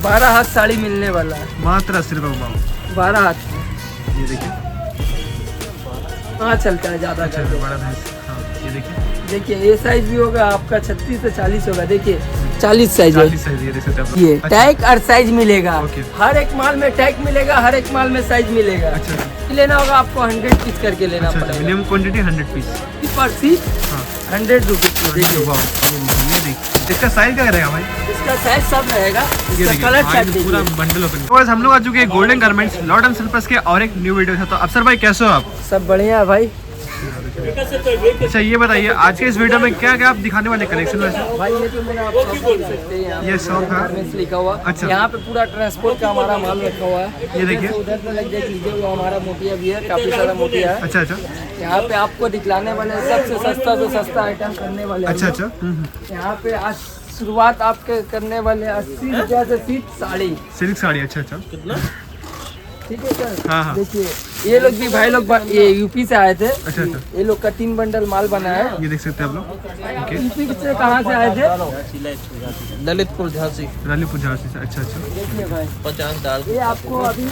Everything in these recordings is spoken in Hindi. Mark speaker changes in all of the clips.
Speaker 1: 12 हाथ साड़ी मिलने वाला है,
Speaker 2: मात्र 80 रुपये में।
Speaker 1: 12 हाथ में।
Speaker 2: ये देखिए
Speaker 1: कहाँ चलता है ज़्यादा
Speaker 2: अच्छा
Speaker 1: करके।
Speaker 2: बड़ा साइज। हाँ ये देखिए
Speaker 1: देखिए ये साइज भी होगा आपका 36 से 40 होगा। देखिए 40 साइज है
Speaker 2: 40 साइज, ये देख सकते हैं आप।
Speaker 1: ये
Speaker 2: अच्छा,
Speaker 1: टैग और साइज मिलेगा।
Speaker 2: ओके।
Speaker 1: हर एक माल में टैग मिलेगा, हर एक माल में साइज मिलेगा।
Speaker 2: अच्छा
Speaker 1: लेना होगा आपको 100 पीस करके लेना
Speaker 2: अच्छा,
Speaker 1: पड़ेगा।
Speaker 2: Minimum quantity 100 piece.
Speaker 1: पर पीस
Speaker 2: हाँ
Speaker 1: 100 रुपीज। देखिए
Speaker 2: वाह, ये देखिए इसका साइज क्या रहेगा भाई?
Speaker 1: इसका साइज सब रहेगा,
Speaker 2: ये
Speaker 1: इसका
Speaker 2: देखिए
Speaker 1: कलर
Speaker 2: हाँ,
Speaker 1: चार्ट
Speaker 2: ये पूरा
Speaker 1: देखिए।
Speaker 2: Bundle open. तो हम लोग आ चुके हैं गोल्डन गारमेंट्स लॉर्ड एंड सिल्पर्स के और एक न्यू वीडियो है। तो अफसर भाई कैसे हो आप?
Speaker 1: सब बढ़िया है भाई।
Speaker 2: अच्छा ये बताइए आज के इस वीडियो में क्या क्या आप दिखाने वाले कलेक्शन वैसे?
Speaker 1: भाई ये तो मेरा आप शॉप बोल सकते हैं, यहाँ
Speaker 2: ये शॉप है।
Speaker 1: गारमेंट्स लिखा हुआ।
Speaker 2: अच्छा।
Speaker 1: यहाँ पे पूरा ट्रांसपोर्ट का हमारा माल रखा हुआ है।
Speaker 2: ये देखिए।
Speaker 1: उधर से लग देख लीजिए, वो हमारा मोतिया भी है, काफी सारा मोतिया है।
Speaker 2: अच्छा अच्छा
Speaker 1: यहाँ पे आपको दिखलाने वाले सबसे सस्ता से सस्ता आइटम करने वाले हैं
Speaker 2: अच्छा
Speaker 1: हम
Speaker 2: अच्छा
Speaker 1: लोग। यहाँ पे आज शुरुआत आपके करने वाले 80 रुपया से सीट साड़ी।
Speaker 2: सिल्क साड़ी। अच्छा अच्छा
Speaker 1: ठीक है सर।
Speaker 2: हाँ हाँ
Speaker 1: देखिए ये लोग भी भाई लोग ये यूपी से आए थे।
Speaker 2: अच्छा अच्छा
Speaker 1: ये लोग का 3 बंडल माल बना है।
Speaker 2: ये देख सकते हैं आप लोग। ओके
Speaker 1: यूपी से कहाँ से आए थे?
Speaker 3: ललितपुर झांसी।
Speaker 2: रानीपुर झांसी से। अच्छा अच्छा
Speaker 1: देखिए भाई
Speaker 3: 50 दाल।
Speaker 1: ये आपको अभी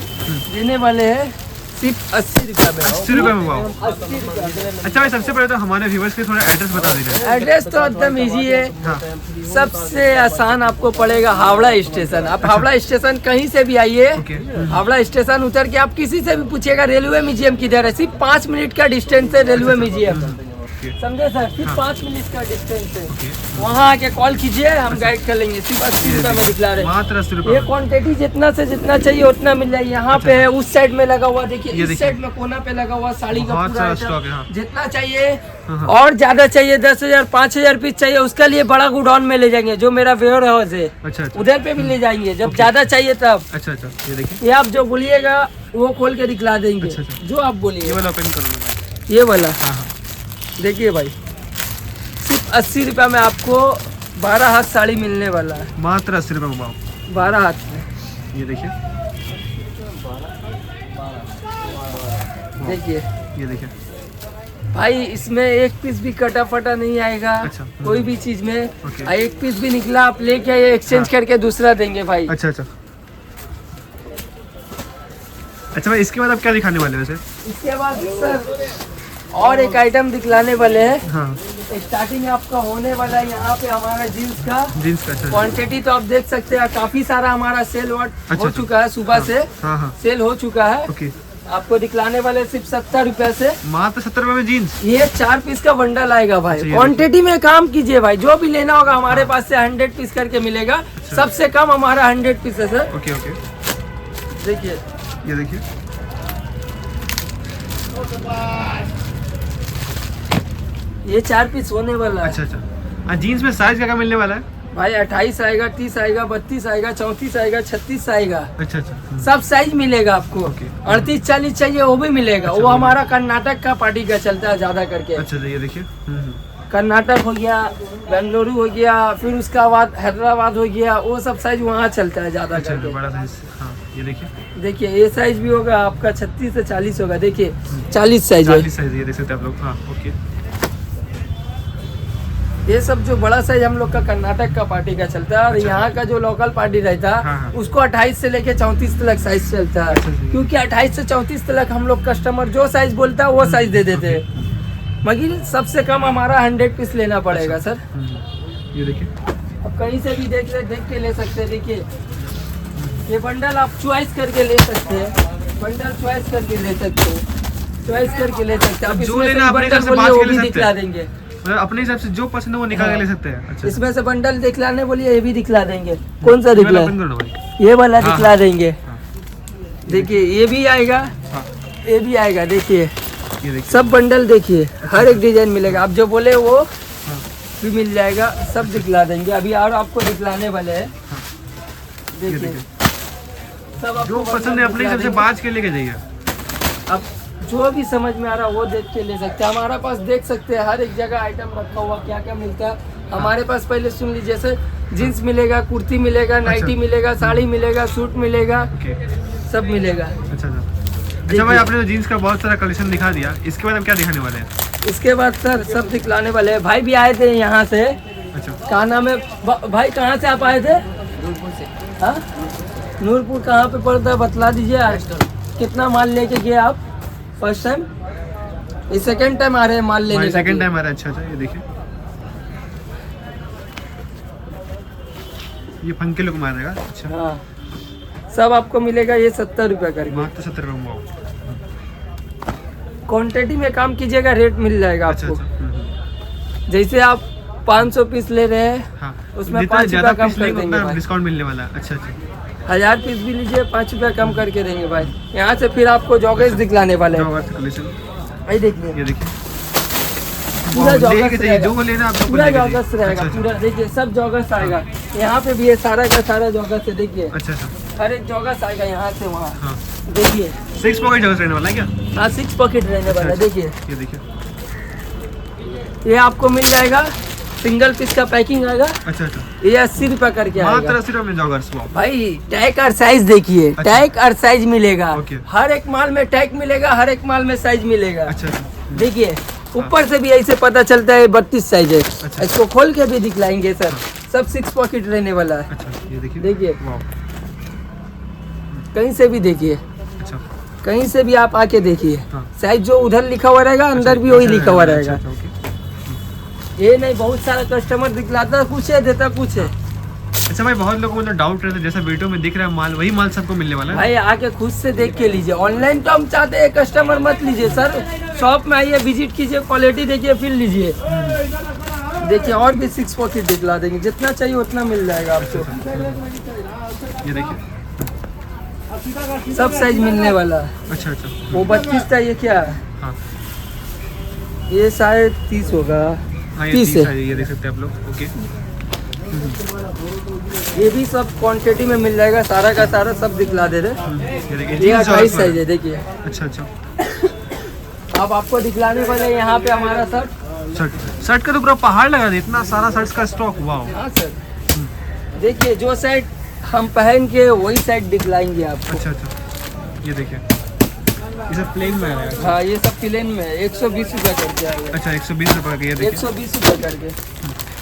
Speaker 1: देने वाले हैं सिर्फ 80 रुपया में।
Speaker 2: 80 रुपये में। वाह
Speaker 1: 80 रुपया।
Speaker 2: अच्छा भाई सबसे पहले तो हमारे व्यूवर्स के थोड़ा एड्रेस बता दीजिए।
Speaker 1: एड्रेस तो एकदम इजी है।
Speaker 2: हाँ
Speaker 1: सबसे आसान आपको पड़ेगा हावड़ा स्टेशन। आप हावड़ा स्टेशन कहीं से भी आइए,
Speaker 2: ओके।
Speaker 1: हावड़ा स्टेशन उतर के आप किसी से भी पूछिएगा रेलवे म्यूजियम किधर है, सिर्फ 5 मिनट का डिस्टेंस है रेलवे म्यूजियम। समझे सर? सिर्फ 5 मिनट का डिस्टेंस है। वहाँ आके कॉल कीजिए, हम गाइड कर लेंगे। सिर्फ 80 रुपये में दिखला रहे हैं।
Speaker 2: मात्र 80
Speaker 1: ये
Speaker 2: रुपये।
Speaker 1: क्वांटिटी जितना से जितना चाहिए उतना मिल जाएगी। यहाँ पे है, उस साइड में लगा हुआ देखिए,
Speaker 2: ये
Speaker 1: इस
Speaker 2: देखिए।
Speaker 1: साइड में कोना पे लगा हुआ साड़ी का
Speaker 2: बहुत
Speaker 1: पूरा
Speaker 2: सारा
Speaker 1: item।
Speaker 2: स्टॉक है। हाँ
Speaker 1: जितना चाहिए
Speaker 2: हाँ।
Speaker 1: और ज्यादा चाहिए 10,000 5,000 पीस चाहिए, उसका लिए बड़ा गोडाउन में ले जाएंगे जो मेरा वेयर हाउस है,
Speaker 2: अच्छा अच्छा
Speaker 1: उधर पे भी ले जाएंगे जब ज्यादा चाहिए तब।
Speaker 2: अच्छा अच्छा ये देखिए
Speaker 1: ये आप जो बोलिएगा वो खोल के दिखला देंगे।
Speaker 2: अच्छा, अच्छा।
Speaker 1: जो आप
Speaker 2: ये
Speaker 1: बोलिए।
Speaker 2: वाला ओपन करूँगा।
Speaker 1: ये वाला
Speaker 2: हाँ हाँ
Speaker 1: देखिए भाई, सिर्फ 80 रुपया में आपको 12 हाथ साड़ी मिलने वाला है।
Speaker 2: मात्र 80 रुपये में।
Speaker 1: 12 हाथ में
Speaker 2: ये देखिए
Speaker 1: देखिए
Speaker 2: ये देखिए
Speaker 1: भाई, इसमें एक पीस भी कटा फटा नहीं आएगा।
Speaker 2: अच्छा।
Speaker 1: कोई भी चीज में
Speaker 2: ओके।
Speaker 1: एक पीस भी निकला आप लेके आइए, एक्सचेंज करके दूसरा देंगे भाई।
Speaker 2: अच्छा अच्छा अच्छा भाई इसके बाद आप क्या दिखाने वाले हैं वैसे?
Speaker 1: इसके बाद सर और एक आइटम दिखलाने वाले हैं।
Speaker 2: हाँ
Speaker 1: स्टार्टिंग आपका होने वाला है यहाँ पे हमारा जीन्स का।
Speaker 2: जीन्स का। अच्छा
Speaker 1: क्वांटिटी तो आप देख सकते हैं, काफी सारा हमारा सेल हो
Speaker 2: अच्छा।
Speaker 1: चुका है सुबह से।
Speaker 2: हाँ हाँ
Speaker 1: सेल हो चुका है।
Speaker 2: ओके।
Speaker 1: आपको दिखलाने वाले सिर्फ 70 रुपए से।
Speaker 2: मात्र 70 रुपये में जीन्स।
Speaker 1: ये 4 पीस का बंडल आएगा भाई।
Speaker 2: अच्छा, ये
Speaker 1: क्वांटिटी में काम कीजिए भाई, जो भी लेना होगा हमारे पास से 100 पीस करके मिलेगा। सबसे कम हमारा 100 पीस है सर।
Speaker 2: ओके ओके
Speaker 1: देखिए
Speaker 2: ये देखिए
Speaker 1: ये 4 पीस होने वाला है
Speaker 2: अच्छा अच्छा हाँ जीन्स में साइज क्या क्या मिलने वाला है?
Speaker 1: भाई। 28 आएगा, 30 आएगा, 32 आएगा, 34 आएगा, 36 आएगा।
Speaker 2: अच्छा अच्छा
Speaker 1: सब साइज मिलेगा आपको।
Speaker 2: ओके।
Speaker 1: 38 40 चाहिए वो भी मिलेगा।
Speaker 2: अच्छा,
Speaker 1: वो हमारा कर्नाटक का पार्टी का चलता है ज्यादा करके।
Speaker 2: अच्छा ये देखिए
Speaker 1: कर्नाटक हो गया, बेंगलुरु हो गया, फिर उसका बाद हैदराबाद हो गया, वो सब साइज वहाँ चलता है ज्यादा
Speaker 2: अच्छा
Speaker 1: करके।
Speaker 2: बड़ा साइज। हाँ ये देखिए
Speaker 1: देखिए ये साइज भी होगा आपका 36 से 40 होगा। देखिए 40 साइज है।
Speaker 2: 40 साइज ये देख सकते हैं आप लोग। हाँ ओके
Speaker 1: ये सब जो बड़ा साइज हम लोग का कर्नाटक का पार्टी का चलता है, और यहाँ का जो लोकल पार्टी रहता है
Speaker 2: हाँ।
Speaker 1: उसको 28 से लेके 34 तक साइज चलता है।
Speaker 2: अच्छा जी।
Speaker 1: क्योंकि 28 से 34 तक हम लोग कस्टमर जो साइज बोलता है वो साइज दे देते हैं। मगर सबसे कम हमारा 100 पीस लेना पड़ेगा सर।
Speaker 2: ये देखिए
Speaker 1: अब कहीं से भी देख के ले सकते हैं। देखिए ये बंडल आप चॉइस करके ले सकते हैं, बंडल चॉइस करके ले सकते हो, चॉइस करके ले सकते हैं। आप
Speaker 2: जो
Speaker 1: इसमें से
Speaker 2: लेना अपने
Speaker 1: बंडल
Speaker 2: हिसाब से
Speaker 1: बोलिए
Speaker 2: बात
Speaker 1: वो
Speaker 2: कर ले
Speaker 1: भी
Speaker 2: सकते
Speaker 1: दिखला
Speaker 2: हैं।
Speaker 1: देंगे।
Speaker 2: मतलब अपने हिसाब से जो पसंद है वो निकाल के ले सकते हैं। अच्छा
Speaker 1: इसमें से बंडल दिखलाने बोलिए ये भी दिखला देंगे। कौन सा
Speaker 2: ये वाला
Speaker 1: दिखला?
Speaker 2: open कर दो भाई।
Speaker 1: ये वाला
Speaker 2: हाँ,
Speaker 1: दिखला
Speaker 2: हाँ।
Speaker 1: देंगे।
Speaker 2: हाँ।
Speaker 1: देखिए ये भी आएगा,
Speaker 2: हाँ
Speaker 1: ये भी आएगा। देखिए
Speaker 2: ये देखिए
Speaker 1: सब बंडल देखिए, हर एक डिजाइन मिलेगा। आप जो बोले वो भी मिल जाएगा, सब दिखला देंगे। अभी और आपको दिखलाने वाले हैं।
Speaker 2: ये
Speaker 1: देखिए
Speaker 2: देखिए
Speaker 1: सब आपको
Speaker 2: जो पसंद है अपने हिसाब से बाज के लेके जाइए।
Speaker 1: अब जो भी समझ में आ रहा है वो देख के ले सकते हैं। हमारे पास देख सकते हैं हर एक जगह आइटम रखा हुआ, क्या क्या मिलता है हमारे पास। पहले सुन लीजिए, जैसे जीन्स मिलेगा, कुर्ती मिलेगा, नाइटी मिलेगा, साड़ी मिलेगा, सूट मिलेगा,
Speaker 2: ओके
Speaker 1: सब मिलेगा।
Speaker 2: अच्छा अच्छा भाई आपने तो जीन्स का बहुत सारा कलेक्शन दिखा दिया, इसके बाद हम क्या दिखाने वाले हैं?
Speaker 1: इसके बाद सर सब दिखलाने वाले हैं। भाई भी आए थे यहाँ से।
Speaker 2: अच्छा
Speaker 1: क्या नाम है भाई, कहाँ से आप आए थे? हाँ, नूरपुर कहाँ पे पड़ता है बतला दीजिए आज। कितना माल लेके गए आप फर्स्ट टाइम? ये सेकंड टाइम आ रहे हैं माल लेने का?
Speaker 2: सेकंड टाइम आ रहा है। अच्छा ये देखिए, ये फंके लोग मारेगा। अच्छा
Speaker 1: हाँ, सब आपको मिलेगा ये 70 रुपये करके।
Speaker 2: मात्र 70 रुपये।
Speaker 1: क्वांटिटी में काम कीजिएगा, रेट मिल जाएगा
Speaker 2: अच्छा
Speaker 1: आपको।
Speaker 2: अच्छा।
Speaker 1: जैसे आप 500 पीस ले रहे हैं,
Speaker 2: हाँ,
Speaker 1: उसमें
Speaker 2: जितना
Speaker 1: 5
Speaker 2: ज़्यादा
Speaker 1: रुपया कम
Speaker 2: पीस
Speaker 1: कर
Speaker 2: लेंगे
Speaker 1: देंगे
Speaker 2: उतना
Speaker 1: भाई।
Speaker 2: डिस्काउंट मिलने वाला है। अच्छा अच्छा।
Speaker 1: 1000 पीस भी लीजिए, 5 रुपया कम करके देंगे भाई। यहाँ से फिर आपको जॉगर्स दिखलाने वाले हैं।
Speaker 2: जॉगर्स कलेक्शन
Speaker 1: भाई देखिए,
Speaker 2: ये देखिए,
Speaker 1: पूरा जॉगर्स
Speaker 2: चाहिए
Speaker 1: रहेगा,
Speaker 2: जो को लेना आपको
Speaker 1: पूरा
Speaker 2: लेके
Speaker 1: जॉगर्स
Speaker 2: चाहिए।
Speaker 1: रहेगा
Speaker 2: अच्छा,
Speaker 1: पूरा। देखिए सब जॉगर्स आएगा, यहाँ पे भी ये सारा का सारा जॉगर्स है। देखिए
Speaker 2: अच्छा अच्छा।
Speaker 1: हर एक जॉगर्स आएगा यहाँ से वहाँ।
Speaker 2: हाँ,
Speaker 1: देखिए
Speaker 2: 6 पॉकेट जॉगर्स रहने वाला है क्या?
Speaker 1: हाँ, 6 पॉकेट रहने वाला है। देखिए
Speaker 2: ये देखिए,
Speaker 1: ये आपको मिल जाएगा, सिंगल पीस का पैकिंग आएगा।
Speaker 2: अच्छा अच्छा।
Speaker 1: ये 80 रुपया करके
Speaker 2: मात्र
Speaker 1: आएगा
Speaker 2: 80 रुपये में जॉगर्स। वाह,
Speaker 1: भाई। टैग और साइज देखिए,
Speaker 2: अच्छा।
Speaker 1: टैग और साइज मिलेगा।
Speaker 2: ओके।
Speaker 1: हर एक माल में टैग मिलेगा, हर एक माल में साइज मिलेगा।
Speaker 2: अच्छा अच्छा।
Speaker 1: देखिए ऊपर से भी ऐसे पता चलता है 32 साइज है।
Speaker 2: अच्छा।
Speaker 1: इसको खोल के भी दिखलाएंगे सर। सब 6 पॉकेट रहने वाला है।
Speaker 2: अच्छा ये देखिए,
Speaker 1: देखिए
Speaker 2: वाह,
Speaker 1: कहीं से भी देखिए,
Speaker 2: अच्छा
Speaker 1: कहीं से भी आप आके देखिए।
Speaker 2: हाँ।
Speaker 1: साइज जो उधर लिखा हुआ रहेगा, अंदर भी वही लिखा हुआ रहेगा।
Speaker 2: अच्छा, ओके।
Speaker 1: ये नहीं, बहुत सारा कस्टमर दिखलाता कुछ है, देता कुछ है।
Speaker 2: अच्छा भाई, बहुत लोगों को मतलब डाउट रहता है, जैसा वीडियो में दिख रहा है माल, वही माल सबको मिलने वाला है?
Speaker 1: भाई आके खुद से देख के लीजिए। ऑनलाइन तो हम चाहते हैं कस्टमर मत लीजिए सर, शॉप में आइए, विजिट कीजिए, क्वालिटी देखिए, फिर लीजिए। देखिए और भी 6 पॉकेट दिखला देंगे, जितना चाहिए उतना मिल जाएगा आपको।
Speaker 2: ये देखिए,
Speaker 1: सब साइज मिलने वाला है।
Speaker 2: अच्छा अच्छा।
Speaker 1: वो 32 था, ये क्या है?
Speaker 2: हाँ
Speaker 1: ये शायद 30 होगा।
Speaker 2: हाँ, ये
Speaker 1: 30
Speaker 2: 30
Speaker 1: है।
Speaker 2: है, ये देख सकते हैं आप लोग। ओके,
Speaker 1: ये भी सब क्वांटिटी में मिल जाएगा, सारा का सारा सब दिखला दे रहे।
Speaker 2: ये देखिए,
Speaker 1: ये
Speaker 2: जीन्स
Speaker 1: 28
Speaker 2: जॉगर्स
Speaker 1: साइज है। देखिए
Speaker 2: अच्छा अच्छा।
Speaker 1: अब आपको दिखलाने वाले हैं यहाँ पे हमारा शर्ट।
Speaker 2: शर्ट, शर्ट का तो पूरा पहाड़ लगा दिया, इतना सारा शर्ट्स का स्टॉक। वाह,
Speaker 1: हाँ सर, देखिए जो शर्ट हम पहन के वही शर्ट दिखलाएंगे आपको।
Speaker 2: अच्छा अच्छा। ये देखिए, ये सब प्लेन में आएगा।
Speaker 1: हाँ, ये सब प्लेन में है, 120 रुपया करके आएगा।
Speaker 2: अच्छा 120 रुपये का। ये देखिए
Speaker 1: 120 रुपया करके।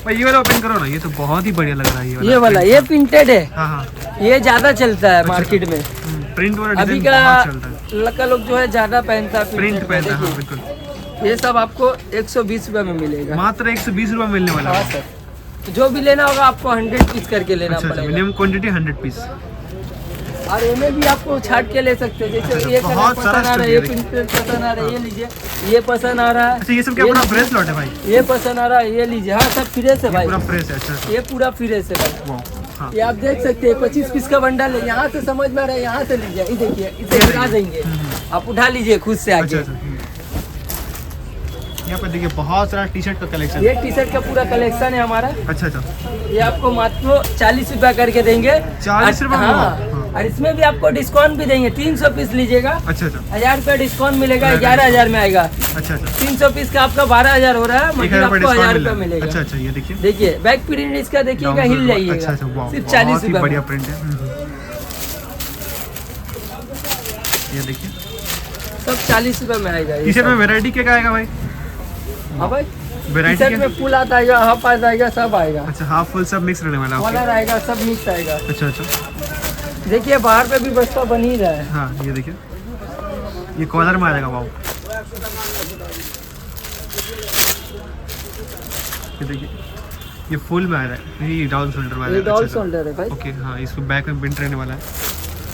Speaker 2: भाई, ये वाला ओपन करो ना, ये तो बहुत ही बढ़िया लग रहा है।
Speaker 1: ये वाला, ये प्रिंटेड है।
Speaker 2: हाँ हाँ,
Speaker 1: ये ज्यादा चलता है मार्केट में।
Speaker 2: प्रिंट वाला
Speaker 1: अभी
Speaker 2: डिजाइन
Speaker 1: का
Speaker 2: बहुत चलता है।
Speaker 1: लड़का लोग जो है ज्यादा पहनता है
Speaker 2: प्रिंट
Speaker 1: printed में।
Speaker 2: पहनता है, हाँ
Speaker 1: देखिए,
Speaker 2: बिल्कुल।
Speaker 1: ये सब आपको 120 रुपये में मिलेगा।
Speaker 2: मात्र 120 रुपये मिलने वाला
Speaker 1: हाँ
Speaker 2: है।
Speaker 1: सर, जो भी लेना होगा आपको 100 पीस करके लेना
Speaker 2: अच्छा अच्छा,
Speaker 1: पड़ेगा।
Speaker 2: Minimum quantity 100 piece.
Speaker 1: और इनमें भी आपको छाट के ले सकते हैं। जैसे
Speaker 2: अच्छा,
Speaker 1: ये कलर
Speaker 2: बहुत
Speaker 1: पसंद
Speaker 2: सारा
Speaker 1: आ रहा है,
Speaker 2: stock
Speaker 1: ये
Speaker 2: है,
Speaker 1: प्रिंटेड पसंद आ रहा है, ये लीजिए। ये पसंद आ रहा है,
Speaker 2: अच्छा, ये सब क्या पूरा फ्रेश लॉट है भाई?
Speaker 1: ये पसंद आ रहा है, ये लीजिए। हाँ सब फ्रेश है भाई,
Speaker 2: पूरा फ्रेश है। अच्छा अच्छा।
Speaker 1: ये पूरा फ्रेश है भाई।
Speaker 2: वाह, हाँ
Speaker 1: ये आप देख सकते हैं, 25 पीस का बंडल है। यहाँ से समझ में आ रहा है, यहाँ से लीजिए। ये देखिए, इसे गिरा देंगे, आप उठा लीजिए खुद से
Speaker 2: अच्छा
Speaker 1: आगे।
Speaker 2: अच्छा। यहाँ पे देखिए बहुत सारा टी शर्ट का कलेक्शन।
Speaker 1: ये टी शर्ट का पूरा कलेक्शन है हमारा।
Speaker 2: अच्छा अच्छा।
Speaker 1: ये आपको मात्र 40 रुपया करके देंगे।
Speaker 2: 40 रुपये में?
Speaker 1: हाँ,
Speaker 2: हाँ।
Speaker 1: और इसमें भी आपको डिस्काउंट भी देंगे। 300 पीस लीजिएगा,
Speaker 2: अच्छा अच्छा।
Speaker 1: 1000 रुपया डिस्काउंट मिलेगा, 11,000 में आएगा।
Speaker 2: अच्छा अच्छा।
Speaker 1: 300 पीस का आपका 12,000 हो रहा है,
Speaker 2: 1000
Speaker 1: मतलब
Speaker 2: रुपये
Speaker 1: आपको 1000
Speaker 2: डिस्काउंट
Speaker 1: रुपया
Speaker 2: मिला।
Speaker 1: मिलेगा।
Speaker 2: अच्छा अच्छा, ये देखिए,
Speaker 1: देखिए बैक प्रिंट इसका देखिएगा,
Speaker 2: डाउन
Speaker 1: हिल
Speaker 2: फ्लोर।
Speaker 1: जाइएगा।
Speaker 2: अच्छा अच्छा, वाह,
Speaker 1: सिर्फ
Speaker 2: बहुत
Speaker 1: 40
Speaker 2: ही
Speaker 1: रुपया
Speaker 2: बढ़िया
Speaker 1: में।
Speaker 2: प्रिंट है। ये देखिए,
Speaker 1: सब 40 रुपये में आएगा।
Speaker 2: टी शर्ट में वैरायटी क्या आएगा भाई?
Speaker 1: हाँ भाई,
Speaker 2: वैरायटी
Speaker 1: टी-शर्ट में फुल आता आएगा, हाफ आता आएगा, सब आएगा।
Speaker 2: अच्छा, हाफ फुल सब मिक्स रहने वाला है।
Speaker 1: कॉलर आएगा, सब मिक्स आएगा।
Speaker 2: अच्छा अच्छा।
Speaker 1: देखिए बाहर पे भी बस्ता बन ही रहा है।
Speaker 2: हाँ, ये देखिए, ये कॉलर में आ जाएगा। वाह, ये देखिए, ये फुल में आ रहा है, ये डाउन शोल्डर में आ
Speaker 1: ये
Speaker 2: रहा है।
Speaker 1: डॉल
Speaker 2: अच्छा, अच्छा।
Speaker 1: शोल्डर है भाई,
Speaker 2: ओके, हाँ, इसको बैक में प्रिंट रहने वाला है।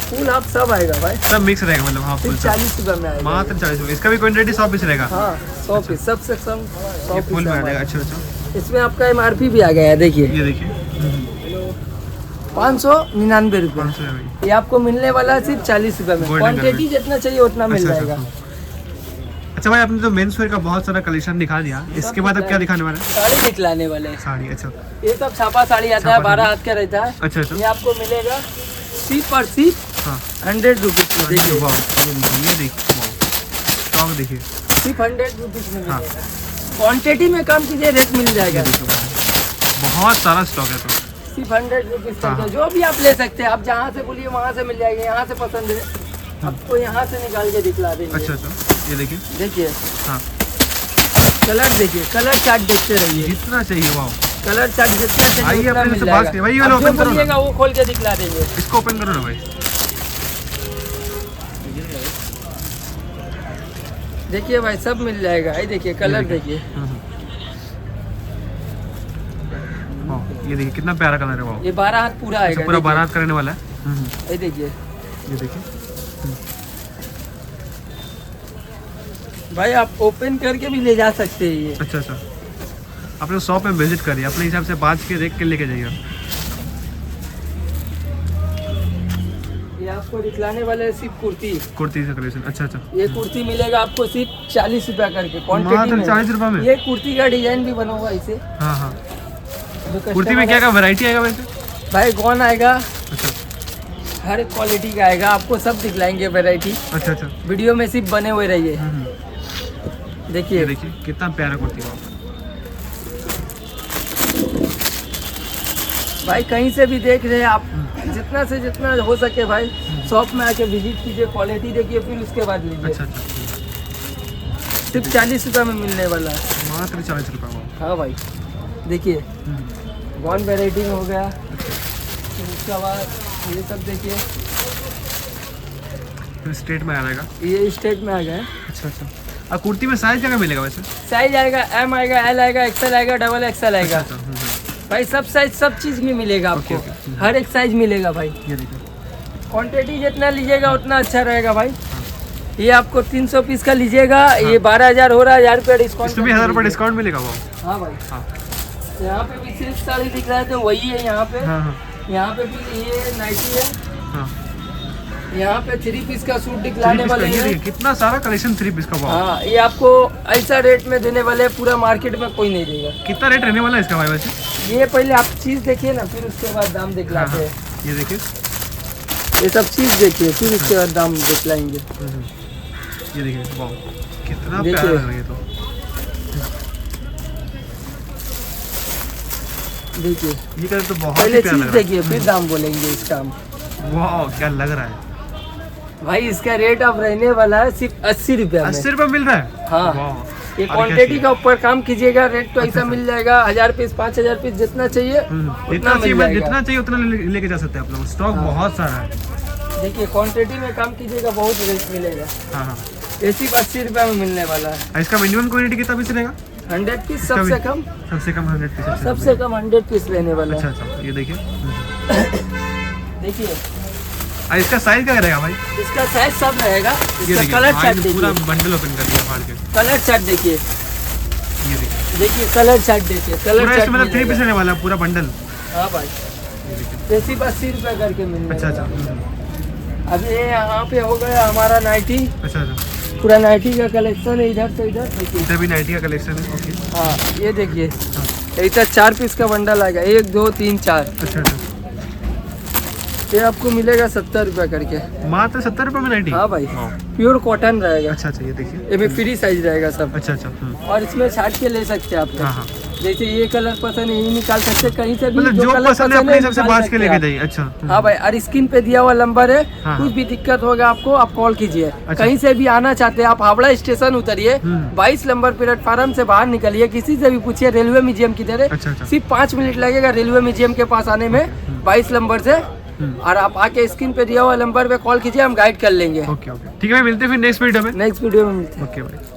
Speaker 1: फुल हाफ सब आएगा भाई।
Speaker 2: सब मिक्स रहेगा, मतलब हाफ फुल
Speaker 1: सिर्फ
Speaker 2: सब।
Speaker 1: 40 रुपये में आएगा।
Speaker 2: मात्र 40 रुपये। इसका भी क्वांटिटी 100 पीस रहेगा।
Speaker 1: हाँ 100 पीस, सबसे कम 100
Speaker 2: ये
Speaker 1: पीस
Speaker 2: फुल में आ
Speaker 1: हमारा।
Speaker 2: जाएगा। अच्छा अच्छा,
Speaker 1: इसमें आपका MRP भी आ गया है। देखिए
Speaker 2: ये देखिए,
Speaker 1: 599 रुपये।
Speaker 2: 500 है भाई।
Speaker 1: ये आपको मिलने वाला है सिर्फ 40 रुपये में।
Speaker 2: Golden
Speaker 1: क्वांटिटी जितना चाहिए उतना मिल
Speaker 2: अच्छा,
Speaker 1: जाएगा।
Speaker 2: अच्छा। अच्छा भाई, आपने तो मेंस वेयर का बहुत सारा कलेक्शन दिखा दिया, इसके बाद अब क्या दिखाने वाला है?
Speaker 1: साड़ी दिखलाने वाले हैं।
Speaker 2: साड़ी। अच्छा
Speaker 1: ये सब छापा साड़ी आता है,
Speaker 2: छापा
Speaker 1: 12
Speaker 2: साड़ी।
Speaker 1: हाथ का रहता है।
Speaker 2: अच्छा अच्छा।
Speaker 1: ये आपको मिलेगा सिर्फ और सिर्फ
Speaker 2: हाँ,
Speaker 1: 100 रुपीज़ में। देखिए
Speaker 2: वाह, ये देखिए, वाह, स्टॉक देखिए।
Speaker 1: सिर्फ 100 रुपीज़ में
Speaker 2: हाँ।
Speaker 1: मिलेगा। क्वांटिटी में कम कीजिए, रेट मिल जाएगा।
Speaker 2: बहुत सारा स्टॉक है तो।
Speaker 1: सिर्फ 100 रुपीज़
Speaker 2: हाँ।
Speaker 1: करके जो भी आप ले सकते हैं। आप जहाँ से बोलिए वहाँ से मिल जाएगा। यहाँ से पसंद है आपको, यहाँ से निकाल के दिखला देंगे।
Speaker 2: अच्छा अच्छा, ये देखिए,
Speaker 1: देखिए
Speaker 2: हाँ,
Speaker 1: कलर, देखिए कलर चार्ट देखते रहिए।
Speaker 2: जितना चाहिए। वाह,
Speaker 1: कलर चार्ट जितना चाहिए
Speaker 2: आइए
Speaker 1: उतना
Speaker 2: अपने
Speaker 1: मिल
Speaker 2: से
Speaker 1: जाएगा।
Speaker 2: बात करिए। भाई, ये वाला
Speaker 1: आप जो
Speaker 2: open करो ना।
Speaker 1: बोलिएगा वो खोल के दिखला देंगे।
Speaker 2: इसको ओपन करो ना भाई।
Speaker 1: देखिए भाई सब मिल जाएगा। ये देखिए कलर देखिए।
Speaker 2: ये देखिए कितना प्यारा कलर है वो।
Speaker 1: ये 12 हाथ पूरा आएगा।
Speaker 2: पूरा 12 हाथ करने वाला है।
Speaker 1: ये देखिए
Speaker 2: ये देखिए
Speaker 1: भाई, आप ओपन करके भी ले जा सकते हैं ये।
Speaker 2: अच्छा अच्छा, अपने शॉप में विजिट करिए, अपने हिसाब से बात के देख के लेके जाइए।
Speaker 1: ये आपको दिखलाने वाले सिर्फ कुर्ती।
Speaker 2: कुर्ती से कलेक्शन। अच्छा अच्छा,
Speaker 1: ये कुर्ती मिलेगा आपको सिर्फ 40 रुपया करके क्वांटिटी
Speaker 2: मात्र
Speaker 1: में।
Speaker 2: 40 रुपये में।
Speaker 1: ये कुर्ती का डिजाइन भी बना हुआ है इसे।
Speaker 2: हाँ हाँ,
Speaker 1: जो
Speaker 2: कुर्ती
Speaker 1: customer
Speaker 2: में क्या
Speaker 1: है-
Speaker 2: क्या वैरायटी आएगा वैसे?
Speaker 1: भाई गौन आएगा,
Speaker 2: अच्छा
Speaker 1: हर एक क्वालिटी का आएगा, आपको सब दिखलाएंगे वैरायटी।
Speaker 2: अच्छा अच्छा।
Speaker 1: वीडियो में सिर्फ बने हुए रहिए।
Speaker 2: ये
Speaker 1: देखिए
Speaker 2: देखिए कितना प्यारा कुर्ती है।
Speaker 1: भाई कहीं से भी देख रहे हैं आप, जितना से जितना हो सके भाई शॉप में आके विजिट कीजिए, क्वालिटी देखिए, फिर उसके बाद लीजिए।
Speaker 2: अच्छा अच्छा,
Speaker 1: सिर्फ 40 रुपये में मिलने वाला है।
Speaker 2: मात्र 40 रुपये में।
Speaker 1: हाँ भाई देखिए गौन वेराइटी में हो गया। फिर उसके बाद ये सब देखिए,
Speaker 2: स्ट्रेट में आ जाएगा।
Speaker 1: ये स्टेट में आ गया है।
Speaker 2: अच्छा अच्छा, और कुर्ती में साइज क्या मिलेगा वैसे?
Speaker 1: साइज आएगा एम आएगा, एल आएगा, एक्सएल आएगा, डबल एक्सएल आएगा।
Speaker 2: अच्छा,
Speaker 1: भाई सब साइज सब चीज़ में मिलेगा आपको। हर एक साइज मिलेगा भाई।
Speaker 2: ये देखिए
Speaker 1: क्वांटिटी जितना लीजिएगा उतना अच्छा रहेगा भाई। ये आपको 300 पीस का लीजिएगा, ये 12,000 हो रहा है, 1000 रुपया डिस्काउंट।
Speaker 2: इसमें भी 1000 रुपये डिस्काउंट मिलेगा वो।
Speaker 1: हाँ भाई।
Speaker 2: हाँ
Speaker 1: यहाँ पे भी सिल्क साड़ी दिख रहा है तो वही है यहाँ पे।
Speaker 2: हाँ हाँ
Speaker 1: यहाँ पे भी ये नाइटी है।
Speaker 2: हाँ,
Speaker 1: यहाँ पे 3 पीस का सूट दिखलाने
Speaker 2: 3 पीस
Speaker 1: वाले
Speaker 2: का। ये
Speaker 1: हैं।
Speaker 2: देखिए कितना सारा कलेक्शन 3 पीस का। वाह,
Speaker 1: हाँ ये आपको ऐसा रेट में देने वाले हैं, पूरा मार्केट में कोई नहीं देगा।
Speaker 2: कितना रेट रहने वाला है इसका भाई वैसे?
Speaker 1: ये पहले आप चीज़ देखिए ना, फिर उसके बाद दाम
Speaker 2: हाँ
Speaker 1: दिखलाते
Speaker 2: हाँ,
Speaker 1: हैं।
Speaker 2: ये देखिए।
Speaker 1: ये सब चीज़ देखिए, फिर उसके बाद दाम दिखलाएंगे।
Speaker 2: ये देखिए, वाह कितना
Speaker 1: देखिए।
Speaker 2: प्यारा लग रहा है ये तो।
Speaker 1: देखिए
Speaker 2: ये कलर तो बहुत
Speaker 1: पहले
Speaker 2: ही प्यारा
Speaker 1: चीज़
Speaker 2: लग रहा
Speaker 1: देखिए, फिर दाम बोलेंगे इसका हम।
Speaker 2: है। वाह क्या लग रहा है।
Speaker 1: भाई इसका रेट अब रहने वाला है सिर्फ 80 रुपया में।
Speaker 2: 80 रुपये मिल रहा है।
Speaker 1: हाँ।
Speaker 2: वाह,
Speaker 1: ये
Speaker 2: आगे
Speaker 1: क्वांटिटी
Speaker 2: कैसी
Speaker 1: का ऊपर काम कीजिएगा, रेट तो ऐसा मिल जाएगा। 1000 पीस 5000 पीस जितना चाहिए
Speaker 2: जितना
Speaker 1: उतना
Speaker 2: चाहिए
Speaker 1: मिल जाएगा।
Speaker 2: जितना चाहिए उतना लेके जा सकते हैं आप लोग। स्टॉक
Speaker 1: हाँ।
Speaker 2: बहुत सारा है।
Speaker 1: देखिए क्वांटिटी में काम कीजिएगा, बहुत रेट मिलेगा।
Speaker 2: हाँ हाँ,
Speaker 1: ये सिर्फ 80 रुपया में मिलने वाला है।
Speaker 2: और इसका मिनिमम क्वांटिटी कितना पीस रहेगा?
Speaker 1: 100 पीस सबसे कम।
Speaker 2: सबसे कम 100 पीस।
Speaker 1: सबसे कम 100 पीस लेने वाला
Speaker 2: अच्छा
Speaker 1: है।
Speaker 2: अच्छा, ये देखिए।
Speaker 1: देखिए
Speaker 2: और इसका साइज क्या रहेगा भाई?
Speaker 1: इसका साइज सब रहेगा।
Speaker 2: ये
Speaker 1: इसका
Speaker 2: देखिए
Speaker 1: कलर
Speaker 2: भाई
Speaker 1: चार्ट
Speaker 2: ने पूरा
Speaker 1: देखिए,
Speaker 2: बंडल ओपन कर दिया फाड़ के।
Speaker 1: कलर चार्ट देखिए,
Speaker 2: ये देखिए
Speaker 1: देखिए कलर चार्ट देखिए, कलर
Speaker 2: पूरा
Speaker 1: चार्ट
Speaker 2: इसमें मतलब 3 पीस
Speaker 1: मिलेगा।
Speaker 2: रहने वाला है पूरा बंडल।
Speaker 1: हाँ भाई
Speaker 2: ये देखिए।
Speaker 1: ये सिर्फ 80 रुपया करके मिलने
Speaker 2: अच्छा
Speaker 1: वाला
Speaker 2: अच्छा
Speaker 1: है। अब ये यहाँ पे हो गया हमारा नाइटी,
Speaker 2: अच्छा अच्छा,
Speaker 1: पूरा नाइटी का कलेक्शन है इधर से इधर। देखिए
Speaker 2: इधर भी नाइटी का कलेक्शन है। ओके।
Speaker 1: हाँ ये देखिए, इधर 4 पीस का बंडल आएगा, 1 2 3 4।
Speaker 2: अच्छा अच्छा,
Speaker 1: ये आपको मिलेगा 70 रुपया करके।
Speaker 2: मात्र 70 रुपये में नाइटी।
Speaker 1: हाँ भाई
Speaker 2: वाह।
Speaker 1: प्योर कॉटन रहेगा।
Speaker 2: अच्छा अच्छा, ये देखिए।
Speaker 1: ये भी फ्री साइज रहेगा सब।
Speaker 2: अच्छा अच्छा,
Speaker 1: और इसमें छाट के ले सकते हैं आप लोग।
Speaker 2: हाँ हाँ,
Speaker 1: जैसे ये कलर पसंद है ये निकाल सकते हैं, कहीं से भी
Speaker 2: मतलब जो
Speaker 1: कलर
Speaker 2: पसंद है अपने हिसाब से
Speaker 1: निकाल
Speaker 2: बात के
Speaker 1: सकते
Speaker 2: लेके
Speaker 1: हैं
Speaker 2: जाइए। अच्छा
Speaker 1: आप। हाँ भाई, और स्क्रीन पे दिया हुआ नंबर है।
Speaker 2: हाँ,
Speaker 1: कुछ भी दिक्कत होगा आपको, आप कॉल कीजिए।
Speaker 2: अच्छा।
Speaker 1: कहीं से भी आना चाहते हैं आप, हावड़ा स्टेशन उतरिए, 22 नंबर प्लेटफार्म से बाहर निकलिए, किसी से भी पूछिए रेलवे म्यूजियम किधर है।
Speaker 2: अच्छा अच्छा,
Speaker 1: सिर्फ 5 मिनट लगेगा रेलवे म्यूजियम के पास आने में, 22 नंबर से। और आप आके स्क्रीन पे दिया हुआ नंबर पे कॉल कीजिए, हम गाइड कर लेंगे।
Speaker 2: ओके ओके, ठीक है भाई, मिलते हैं फिर नेक्स्ट वीडियो में।
Speaker 1: नेक्स्ट वीडियो में मिलते हैं।
Speaker 2: ओके भाई।